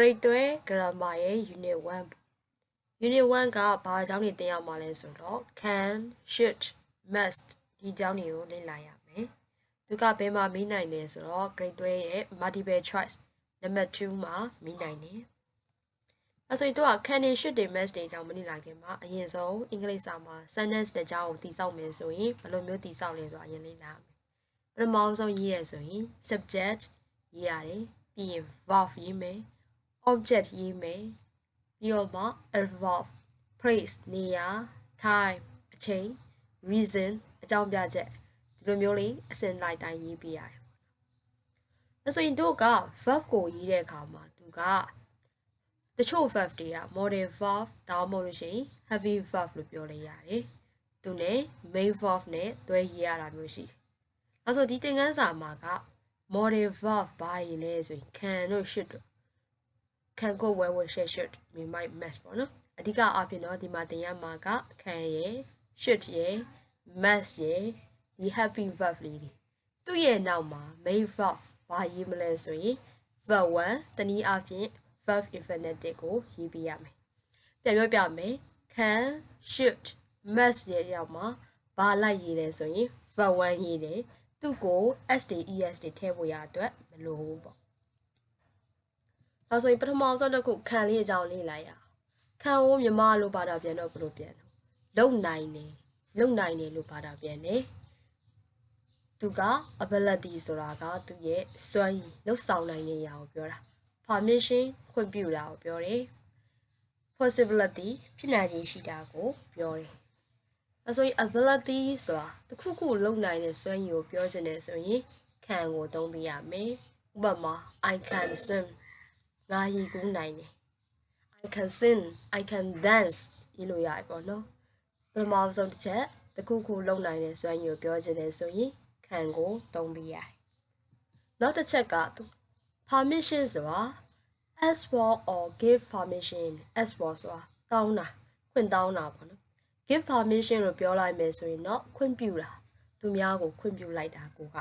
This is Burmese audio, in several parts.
Grade 12 Grammar ရဲ့ Unit 1 Unit 1ကဘာအကြောင်းတွေသင်ရမှာလဲဆိုတော့ can should must ဒီအကြောင်းတွေကိုလေ့လာရမယ်သူကဘယ်မှာမေးနိုင်လဲဆိုတော့ Grade 12ရဲ့ multiple choice နံပါတ်2မှာမေးနိုင်တယ်အဲဆိုရင်တို့က can တွေ should တွေ must တွေအကြောင်းမလေ့လာခင်မှာအရင်ဆုံးအင်္ဂလိပ်စာမှာ sentence တစ်ကြောင်းကိုတည်ဆောက်မယ်ဆိုရင်ဘယ်လိုမျိုးတည်ဆောက်လဲဆိုတာအရင်လေ့လာရမယ်ပထမဆုံးရေးရဆိုရင် subject ရေးရတယ်ပြီးရင် verb ရေးမယ် object ရေးမယ်ပြီးတော့မှ verb place နေရာ time အချိန် reason အကြောင်းပြချက်ဒီလိုမျိုးလေးအစဉ်လိုက်တိုင်းရေးပြရတယ်။ဒါဆိုရင်တို့က verb ကိုရေးတဲ့အခါမှာသူကတချို့ verb တွေက modal verb ဒါမှမဟုတ်လို့ရှိရင် heavy verb လို့ပြောလိုက်ရတယ်။သူနဲ့ main verb နဲ့တွဲရေးရတာမျိုးရှိတယ်။ဒါဆိုဒီသင်ခန်းစာမှာက modal verb ဘာတွေလဲဆိုရင် can တို့ should တို့ can ကို where will share should မိမိုက် must ပေါ့နော်အဓိကအဖြစ်တော့ဒီမှာသင်ရမှာက can ရယ် should ရယ် must ရယ်ဒီ happy verb လေးတွေသူ့ရဲ့နောက်မှာ main verb ဘာရေးမလဲဆိုရင် verb 1တနည်းအားဖြင့် verb infinitive ကိုရေးပြရမယ်ပြန်ပြောပြမယ် can should must ရဲ့နောက်မှာဘာလိုက်ရေးလဲဆိုရင် verb 1ရေးတယ်သူ့ကို s တွေ es တွေထည့်ဖို့ရအတွက်မလိုဘူးပေါ့ဒါဆိုရင်ပထမဆုံးတစ်ခုခံလေးအကြောင်းလေးလိုက်ရခံကိုမြန်မာလိုဘာသာပြန်တော့ဘယ်လိုပြန်တော့လုံနိုင်တယ်လို့ဘာသာပြန်တယ်သူက ability ဆိုတာကသူ့ရဲ့စွမ်းရည်လှုပ်ဆောင်နိုင်တဲ့အရာကိုပြောတာ permission ခွင့်ပြုတာကိုပြောတယ် possibility ဖြစ်နိုင်ခြေရှိတာကိုပြောတယ်အဲဆိုရင် ability ဆိုတာတစ်ခုခုလုံနိုင်တဲ့စွမ်းရည်ကိုပြောချင်တယ်ဆိုရင်ခံကိုသုံးပြရမယ်ဥပမာ I can swim ငါရေကူးနိုင်တယ် I can sing I can dance ရေးလို့ရတယ်ပေါ့နော်ပထမဆုံးတစ်ချက်တစ်ခုခုလုပ်နိုင်တဲ့စွမ်းရည်ကိုပြောချင်တယ်ဆိုရင်ခံကိုသုံးပြရတယ်နောက်တစ်ချက်က permission ဆိုတာ ask for or give permission ask for ဆိုတာတောင်းတာခွင့်တောင်းတာပေါ့နော် give permission လို့ပြောလိုက်မယ်ဆိုရင်တော့ခွင့်ပြုတာသူများကိုခွင့်ပြုလိုက်တာကိုက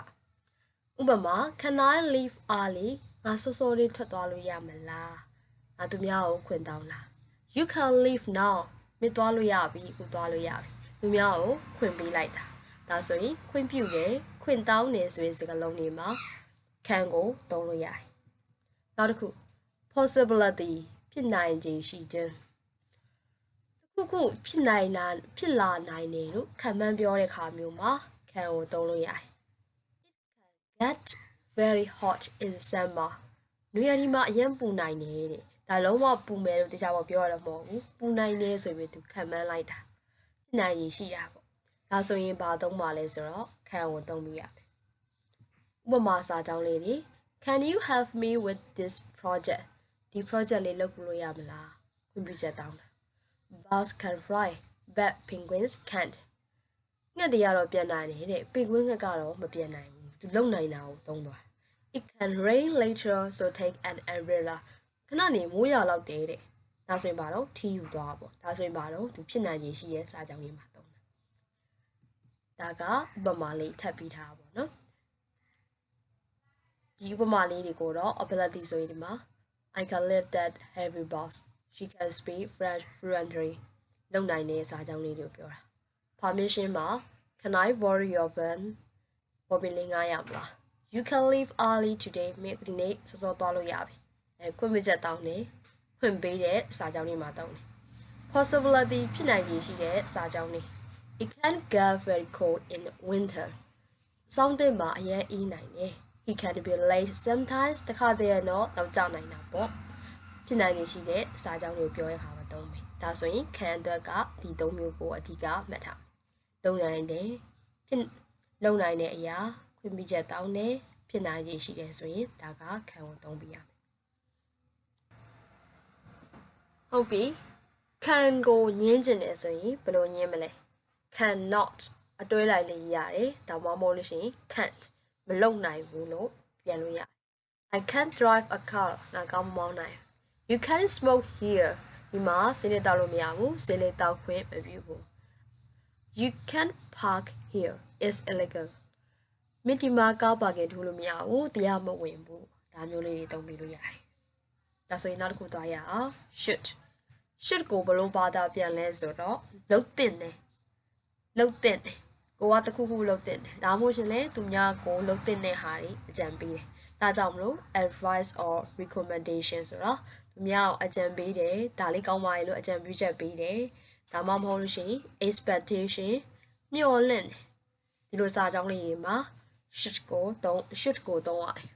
ဥပမာ can I leave early ငါစောစောလေးထွက်သွားလို့ရမလားငါသူများကိုခွင့်တောင်းတာ you can leave now မင်းသွားလို့ရပြီအခုသွားလို့ရပြီသူများကိုခွင့်ပေးလိုက်တာဒါဆိုရင်ခွင့်ပြုတယ်ခွင့်တောင်းတယ်ဆိုရင်စကားလုံးတွေမှာ can ကိုသုံးလို့ရတယ်နောက်တစ်ခု possibility ဖြစ်နိုင်ခြေရှိခြင်းတစ်ခုခုဖြစ်လာနိုင်တယ်လို့ခံမှန်းပြောတဲ့အခါမျိုးမှာ can ကိုသုံးလို့ရတယ် get very hot in summer နွေရာသီမှာအရင်ပူနိုင်တယ်တဲ့ဒါလုံးဝပူမယ်လို့တရားပေါ်ပြောရတော့မဟုတ်ဘူးပူနိုင်တယ်ဆိုပြီးသူခံမှန်းလိုက်တာဖြစ်နိုင်ရည်ရှိတာပေါ့ဒါဆိုရင်ဘာသုံးပါလဲဆိုတော့ can ကိုသုံးပြရတယ်ဥပမာစာကြောင်းလေးတွေ can you help me with this project ဒီ project လေးလုပ်လို့ရမလားခွင့်ပြုချက်တောင်းတာ birds can fly but penguins can't ငှက်တွေကတော့ပြန်နိုင်တယ်တဲ့ penguin ငှက်ကတော့မပြန်နိုင်ဘူးသူလုံနိုင်တာကိုသုံးသွားIt can rain later so take an umbrella ခဏနေမိုးရွာလောက်တယ်တဲ့ဒါဆိုရင်ဘာလို့ထီယူသွားပေါ့ဒါဆိုရင်ဘာလို့သူဖြစ်နိုင်ရည်ရှိရဲ့စာကြောင်းလေးမှာသုံးတာဒါကဥပမာလေးထပ်ပြီးထားပါဘောနော်ဒီဥပမာလေးတွေကိုတော့ ability ဆိုရင်ဒီမှာ I can lift that heavy box she can speak French fluently လုံနိုင်တဲ့စာကြောင်းလေးတွေကိုပြောတာ permission မှာ can I borrow your pen ပေါ်ပင်လေးငှားရမလား You can leave early today မင်းဒီနေ့စောစောသွားလို့ရပြီခွင့်ပြုချက်တောင်းတယ်ဖွင့်ပေးတဲ့စာကြောင်းလေးမှာတောင်းတယ် possibility ဖြစ်နိုင်ရည်ရှိတဲ့စာကြောင်းလေး It can get very cold in winter ဆောင်းတဲ့မှာအရင်အေးနိုင်တယ် He can be late sometimes တခါတည်းတော့နောက်ကျနိုင်တာပေါ့ဖြစ်နိုင်ရည်ရှိတဲ့စာကြောင်းလေးကိုပြောရခါမှာသုံးမယ်ဒါဆိုရင် can အတွက်ကဒီ၃မျိုးကိုအဓိကမှတ်ထားလုံနိုင်တယ်လုံနိုင်တဲ့အရာခွင့်ပြုချက်တောင်းတယ်ဖြစ်နိုင်ရည်ရှိတယ်ဆိုရင်ဒါကခံကိုသုံးပြရမယ်ဟုတ်ပြီခံကိုညင်းကျင်တယ်ဆိုရင်ဘယ်လိုညင်းမလဲ cannot အတွဲလိုက်လေးရတယ်ဒါမှမဟုတ်လို့ရှိရင် can't မလုံနိုင်ဘူးလို့ပြန်လို့ရတယ် I can't drive a car ငါကောင်းမမောင်းနိုင် You can't smoke here ဒီမှာဆေးလေးတောက်လို့မရဘူးဆေးလေးတောက်ခွင့်မပြုဘူး You can't park here it's illegalမင်းဒီမှာကားပါကင်ထိုးလို့မရဘူးတရားမဝင်ဘူးဒါမျိုးလေးတွေသုံးပြီးလို့ရတယ် ဒါဆိုရင်နောက်တစ်ခုသွားရအောင် should ကိုဘလို့ဘာသာပြန်လဲဆိုတော့လှုပ်တင်တယ်ကိုကတခုခုလှုပ်တင်တယ်ဒါမှမဟုတ်ရှင်လေသူများကိုလှုပ်တင်တဲ့ဟာတွေအကြံပေးတယ်ဒါကြောင့်မလို့ advice or recommendation ဆိုတော့သူများကိုအကြံပေးတယ်ဒါလေးကောင်းပါလေလို့အကြံပြုချက်ပေးတယ်ဒါမှမဟုတ်လို့ရှိရင် expectation မျှော်လင့်တယ်ဒီလိုစာကြောင်းလေးတွေမှာ should ကိုသုံးရတယ်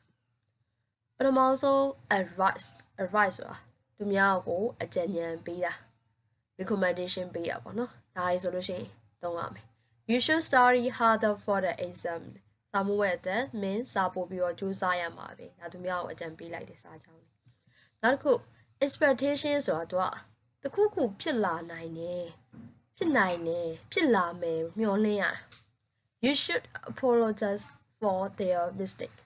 ပထမဆုံး advice ဆိုတာသူများကိုအကြံဉာဏ်ပေးတာ recommendation ပေးတာပေါ့နော်ဒါရေးဆိုလို့ရှိရင်သုံးရမယ် you should study harder for the exam စာမိုးဝဲတဲ့မင်းစာပို့ပြီးတော့ကြိုးစားရမှာပဲဒါသူများကိုအကြံပေးလိုက်တဲ့စာကြောင်းလေးနောက်တစ်ခု expectation ဆိုတာသူကတခုခုဖြစ်လာနိုင်တယ်ဖြစ်လာမယ်မျှော်လင့်ရတာ you should apologize for their mistake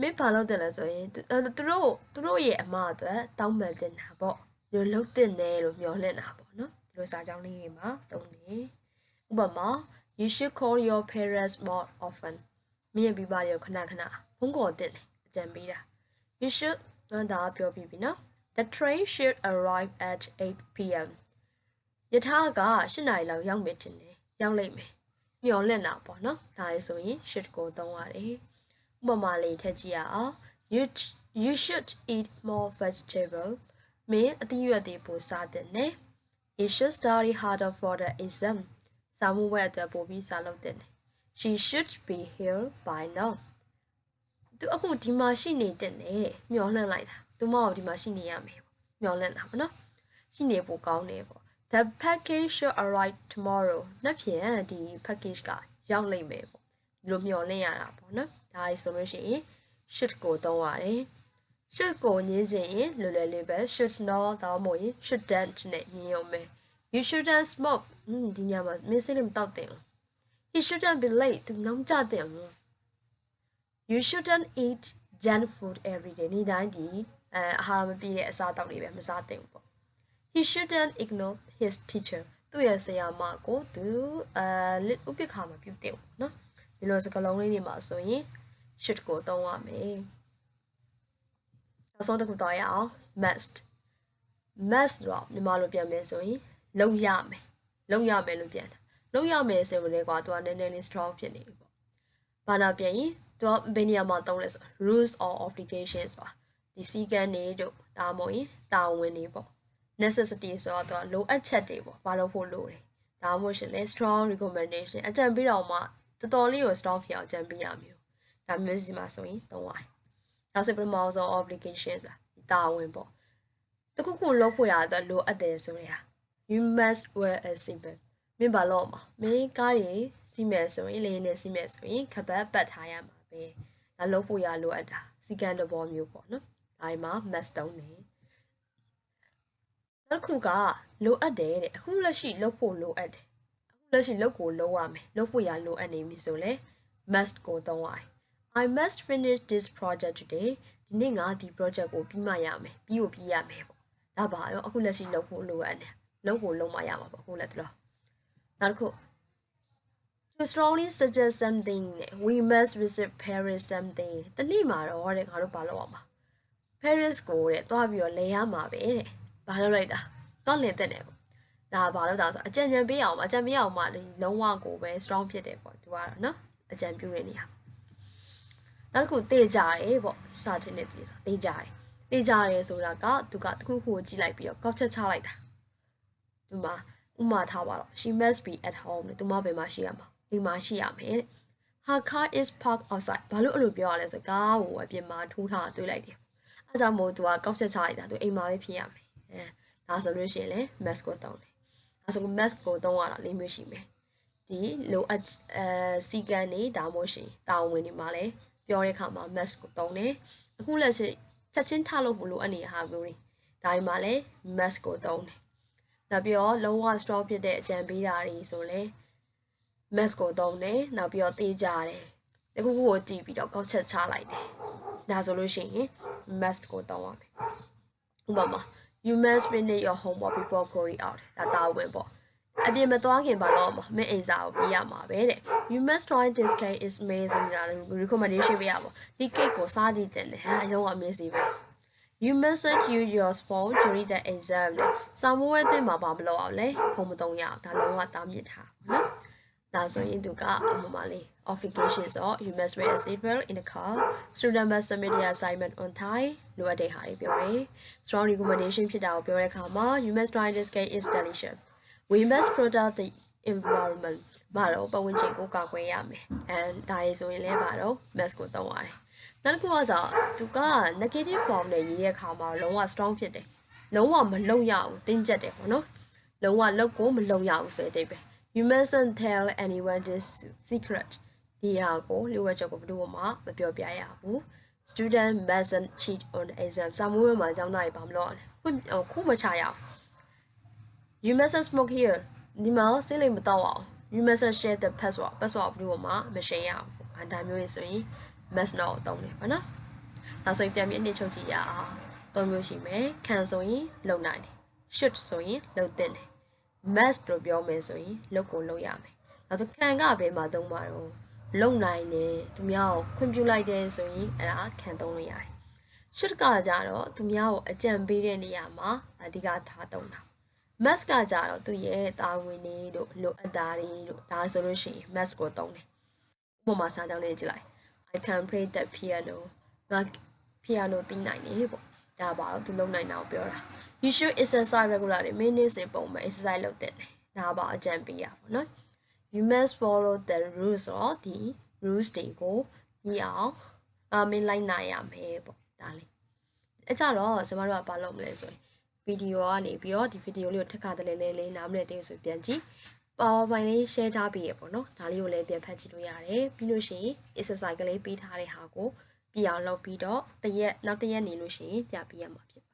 မင်းဘာလုပ်တယ်လဲဆိုရင်သူတို့ရဲ့အမှားအတွက်တောင်းပန်တင်တာပေါ့ဒီလိုလုပ်တင်တယ်လို့မျှော်လင့်တာပေါ့နော်ဒီလိုစာကြောင်းလေးတွေမှာတုံးနေဥပမာ you should call your parents more often မင်းရဲ့မိဘတွေကိုခဏဖုန်းခေါ်တင်တယ်အကြံပေးတာ you should ဒါပြောပြီးပြီနော် the train should arrive at 8 p.m. ယထာက8နာရီလောက်ရောက်မယ်ထင်တယ်ရောက်လိမ့်မယ်မျှော်လင့်တာပေါ့နော်ဒါလေဆိုရင် should ကိုသုံးရတယ်ဥပမာလေးထည့်ကြည့်ရအောင် you should eat more vegetable မင်းအသီးရွက်တွေပိုစားတယ်နဲ့ you should study harder for the exam စာမှုဝဲအတွက်ပိုပြီးစာလုပ်တယ် she should be here by now သူအခုဒီမှာရှိနေတဲ့နဲ့မျှော်လင့်လိုက်တာသူမအောင်ဒီမှာရှိနေရမယ်ပေါ့မျှော်လင့်တာပေါ့နော်ရှိနေပိုကောင်းတယ်ပေါ့ the package should arrive tomorrow နောက်ပြန်ဒီ package ကရောက်လိမ့်မယ်ပေါ့ဒီလိုမျှော်လင့်ရတာပေါ့နော်ဒါကြီးဆိုလို့ရှိရင် should ကိုသုံးရတယ် should ကိုညင်းစဉ်ရင်လွယ်လွယ်လေးပဲ should not တော့မဟုတ်ရင် shouldn't နဲ့ညင်းရုံပဲ you shouldn't smoke ဒီညမှာမင်းစိတ်လေးမတောက်တင်ဘူး he shouldn't be late သူနောက်ကျတင်ဘူး you shouldn't eat junk food every day နေ့တိုင်းဒီအာဟာရမပြည့်တဲ့အစားအသောက်တွေပဲမစားသင့်ဘူးပေါ့ he shouldn't ignore his teacher သူ့ရဲ့ဆရာမကိုသူဥပက္ခာမပြုတ်တယ်နော်ဒီလိုစကားလုံးလေးတွေမှာဆိုရင် should ကိုသုံးရမယ်နောက်ဆုံးတစ်ခုတော့ရအောင် must တော့မြန်မာလိုပြန်မယ်ဆိုရင်လုပ်ရမယ်လို့ပြန်တာလုပ်ရမယ်ဆိုရင်လည်းကွာသူကနည်းနည်းလေး strong ဖြစ်နေပြီပေါ့ဘာနာပြန်ရင်သူကဘယ်နေရာမှာသုံးလဲဆို rules or obligations ဆိုတာဒီစည်းကမ်းတွေတို့ဒါမှမဟုတ်ရင်တာဝန်တွေပေါ့ necessity ဆိုတော့သူကလိုအပ်ချက်တွေပေါ့ဘာလို့ဖို့လိုတယ်ဒါမှမဟုတ်ရှင်လေ strong recommendation အကြံပေးတော့မှတော်တော်လေးကို strong ဖြစ်အောင်အကြံပေးရမျိုးဒါမျိုးစီမှာဆိုရင်သုံးရတယ်နောက်ဆိုပထမဆုံး obligation ဆိုတာတာဝန်ပေါ့တခုခုလုပ်ဖို့ရတော့လိုအပ်တယ်ဆိုရ you must wear a seatbelt မင်းဘာလို့မှာမင်းကားကြီးစီးမယ်ဆိုရင်လေနဲ့စီးမယ်ဆိုရင်ခပတ်ပတ်ထားရမှာပဲဒါလုပ်ဖို့ရလိုအပ်တာစီကံတဘောမျိုးပေါ့နော်ဒါမှ must တုံးနေနောက်တစ်ခုကလိုအပ်တယ်တဲ့အခုလက်ရှိလုပ်ဖို့လိုအပ်တယ်အခုလက်ရှိလုပ်ကိုလုပ်ရမယ်လုပ်ဖို့ရလိုအပ်နေပြီဆိုလဲ must ကိုသုံးရတယ် I must finish this project today ဒီနေ့ငါဒီ project ကိုပြီးမှရမယ်ပြီးရမယ်ပေါ့ဒါပါတော့အခုလက်ရှိလုပ်ဖို့လိုအပ်တယ်လုပ်ကိုလုပ်မှရမှာပေါ့အခုလက်တော့နောက်တစ်ခု to strongly suggest something we must visit Paris something တနေ့မှာတော့တဲ့ငါတို့ဘာလုပ်အောင်မှာ Paris ကိုတဲ့တွားပြီးတော့လဲရမှာပဲတဲ့ဘာလုပ်လိုက်တာတော့လင်တက်တယ်ပေါ့ဒါဘာလို့တောင်ဆိုအကြံဉာဏ်ပေးအောင်မှဒီလုံးဝကိုပဲ strong ဖြစ်တယ်ပေါ့သူကတော့နော်အကြံပြုနေနေရနောက်တစ်ခုတေးကြတယ်ပေါ့စာတင်နေတယ်ဆိုတေးကြတယ်ဆိုတာကသူကတခုခုကိုကြည့်လိုက်ပြီးတော့ကောက်ချက်ချလိုက်တာသူမှာဥမာထားပါတော့ she must be at home လေသူမဘယ်မှာရှိရမှာအိမ်မှာရှိရမယ်တဲ့ her car is parked outside ဘာလို့အဲ့လိုပြောရလဲဆိုကားကိုအပြင်မှာထိုးထားတွေ့လိုက်တယ်အဲကြောင့်မို့သူကကောက်ချက်ချလိုက်တာသူအိမ်မှာပဲဖြစ်ရမယ်ဒါဆိုလို့ရှိရင်လေ must ကိုတောင်းတယ်ဒါဆို must ကိုတောင်းရတာ၄မျိုးရှိမယ်ဒီလိုစီကံနေဒါမှမဟုတ်ရှင်တာဝန်တွေမှာလည်းပြောတဲ့အခါမှာ must ကိုတောင်းတယ်အခုလက်ရှိချက်ချင်းထားလို့မလို့အနေဟာမျိုးတွေဒါမှမှလည်း must ကိုတောင်းတယ်နောက်ပြီးတော့လုံးဝ strong ဖြစ်တဲ့အကြံပေးတာတွေဆိုလဲ must ကိုတောင်းတယ်နောက်ပြီးတော့တေးကြတယ်တခုခုကိုကြည့်ပြီးတော့ကောက်ချက်ချလိုက်တယ်ဒါဆိုလို့ရှိရင် must ကိုတောင်းရမယ်ဥပမာ you must finish your homework before going out ဒါတာဝန်ပေါ့အပြင်မသွားခင်ဘာလို့မင်းအိမ်စာကိုပြီးရမှာပဲတဲ့ you must try this cake is amazing ဒါ recommendation ပေးရပါဒီ cake ကိုစားကြည့်တယ်ဟာအလုံးအမြင်စီပဲ You mustn't use your phone during the exam လေစာမိုးဝဲတင်မှာဘာမလုပ်အောင်လဲဖုန်းမသုံးရအောင်ဒါလုံးဝတားမြစ်ထားနော်ဒါဆိုရင်သူကအမှန်ပါလေ obligation ဆို you must wear a seatbelt in the car student must submit their assignment on time လိုအပ်တဲ့ဟာတွေပြောတယ် strong recommendation ဖြစ်တာကိုပြောတဲ့အခါမှာ you must try this case installation we must protect the environment ဘာလို့ပတ်ဝန်းကျင်ကိုကာကွယ်ရမယ် and ဒါရေးဆိုရင်လည်းဘာလို့ must ကိုသုံးရတယ်နောက်တစ်ခုကတော့သူက negative form နဲ့ရေးတဲ့အခါမှာလုံးဝ strong ဖြစ်တယ်လုံးဝမလုံရဘူးတင်းကျပ်တယ်ပေါ့နော်လုံးဝလောက်ကိုမလုံရဘူးဆိုတဲ့အဓိပ္ပာယ် you mustn't tell anyone this secret ဒီဟာကိုလျှို့ဝှက်ချက်ကိုဘယ်သူမှမပြောပြရဘူး student mustn't cheat on the exam စာမိုးဝဲမှာကျောင်းသားတွေဘာမလုပ်အောင်လဲခုမချရအောင် you mustn't smoke here ဒီမှာစိတ်လေးမတော့အောင် you mustn't share the password ဘယ်သူမှမ share ရအောင်အန်တာမျိုးရေးဆိုရင် must not တုံးတယ်ပေါ့နော်ဒါဆိုရင်ပြန်ပြီးအနည်းချုပ်ကြည့်ရအောင်သုံးမျိုးရှိမယ် can ဆိုရင်လုံနိုင်တယ် should ဆိုရင်လုံတဲ့တယ် must လို့ပြောမယ်ဆိုရင်လုပ်ကိုလုပ်ရမယ်ဒါဆို can ကဘယ်မှာသုံးမှာတော့လုံနိုင်တယ်သူများကိုခွင့်ပြုလိုက်တယ်ဆိုရင်အဲ့ဒါ can သုံးလို့ရတယ် should ကကြတော့သူများကိုအကြံပေးတဲ့နေရာမှာအဓိကထားသုံးတာ must ကကြတော့သူရဲ့တာဝန်တွေတို့လိုအပ်တာတွေတို့ဒါဆိုလို့ရှိရင် must ကိုသုံးတယ်ဥပမာစာကြောင်းလေးကြည့်လိုက် I can play the piano ငါ piano တီးနိုင်တယ်ပေါ့ဒါပါတော့သူလုံနိုင်တာကိုပြောတာ you should exercise regularly မင်းနေ့စဉ်ပုံမှန် exercise လုပ်တဲ့ဒါပါအကြံပေးရပါတော့ you must follow the rules တော့ဒီ rules တွေကိုပြီးအောင်မင်းလိုက်နိုင်ရမယ်ပေါ့ဒါလေးအဲကြတော့ကျွန်တော်တို့ကဘာလုပ်မလဲဆိုရင်ဗီဒီယိုကနေပြီးတော့ဒီဗီဒီယိုလေးကိုထပ်ခါတလဲလေးနားမလဲတဲ့ဆိုပြန်ကြည့်powerpoint လေး share ထားပြီးရပေါ့နော်ဒါလေးကိုလည်းပြန်ဖတ်ကြည့်လို့ရတယ်ပြီးလို့ရှိရင် exercise ကလေးပေးထားတဲ့ဟာကိုပြအောင်လုပ်ပြီးတော့နောက်တစ်ရက်နေလို့ရှိရင်ပြပေးရမှာဖြစ်